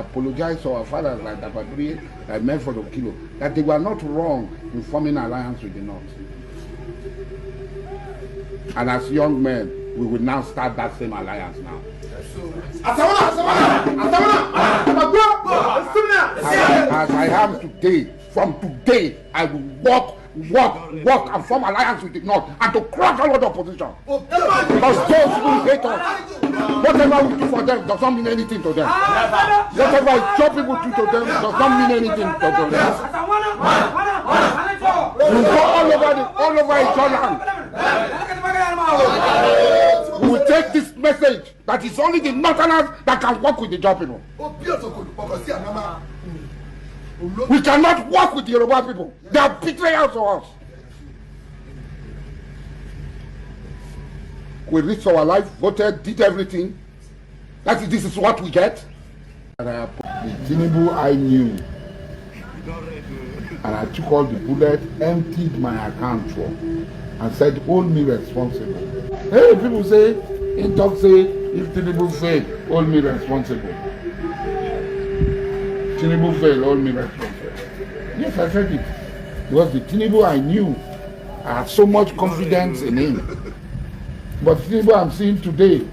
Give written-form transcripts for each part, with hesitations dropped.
apologize to our fathers like Dabaduri, like Medford of Kilo, that they were not wrong in forming an alliance with the North. And as young men, we will now start that same alliance now. As I am today, from today, I will work and form alliance with the North and to crush all of the opposition. Because those who hate us, whatever we do for them does not mean anything to them. Whatever job people do to them does not mean anything to them. We go all over each other. We will take this message that it's only the Northerners that can work with the job people. We cannot work with the Yoruba people. They are betrayers to us. We risked our life, voted, did everything. This is what we get. The Tinubu I knew. And I took all the bullets, emptied my account for, and said, hold me responsible. Hey, people say, in talk say, if Tinubu fail, hold me responsible. Tinubu fail, hold me responsible. Yes, I said it. Because the Tinubu I knew, I had so much confidence in him. But Tinubu I'm seeing today,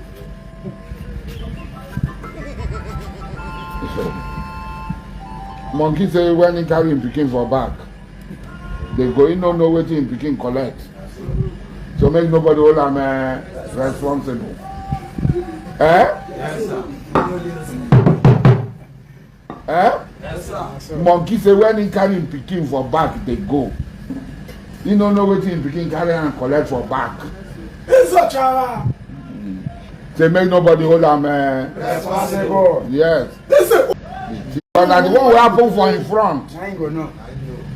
monkey say when he carry him pikin for back, they go in don't know wetin him pikin collect. So make nobody hold am responsible. Yes, sir. Yes, sir. Monkey say when he carry him pikin for back, they go. He don't know wetin him pikin carry and collect for back. Say make nobody hold am responsible. Yes. But that the one will happen for in front.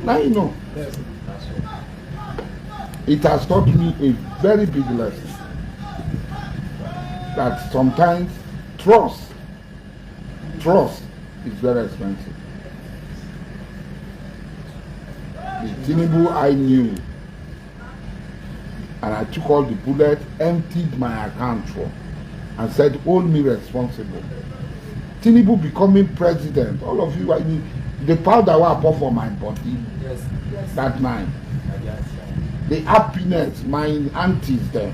Now you know. It has taught me a very big lesson. That sometimes trust is very expensive. The Tinubu I knew, and I took all the bullets, emptied my account for, and said, hold me responsible. Tinubu becoming president, all of you, I mean, the powder I pour for my body, yes. That night, the happiness, my aunties there,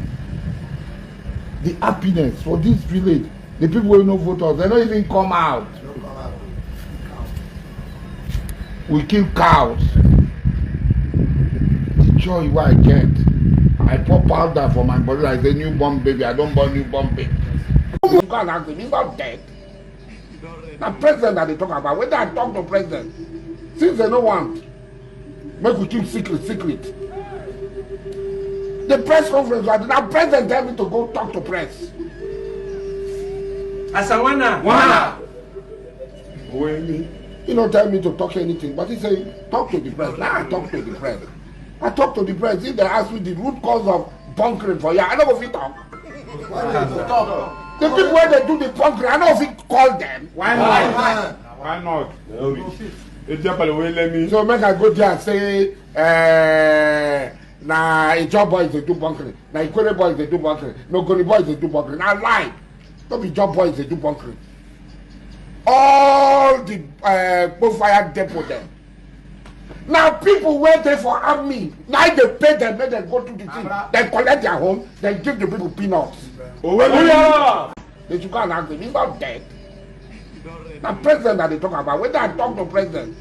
the happiness for this village, the people who no vote us, they don't even come out. We kill cows. The joy what I get, I pour powder for my body like a newborn baby. I don't born newborn baby. You can't ask him, he's not dead. The president that they talk about, when I talk to president, since they don't want, make we keep secret. The press conference, now president tell me to go talk to press. Asawana. He don't tell me to talk anything, but he say, talk to the press. Now I talk to the press. I talk to the press. If they ask me the root cause of bunkering for you, I don't know if you talk. The people where they do the bunkering, I don't know if you call them. Why not? Why not? So make I go there and say, nah, a job boys they do bunkering. Nah, Ikwere boys they do bunkering. No, Goni boys they do bunkering. Now lie. Don't be job boys they do bunkering. All the bonfire depot there. Now people wait there for army. Now they pay them, make them go to the thing. They collect their home, they give the people peanuts. They should go and ask him, he's not dead. Now president that they talk about, when I talk to president.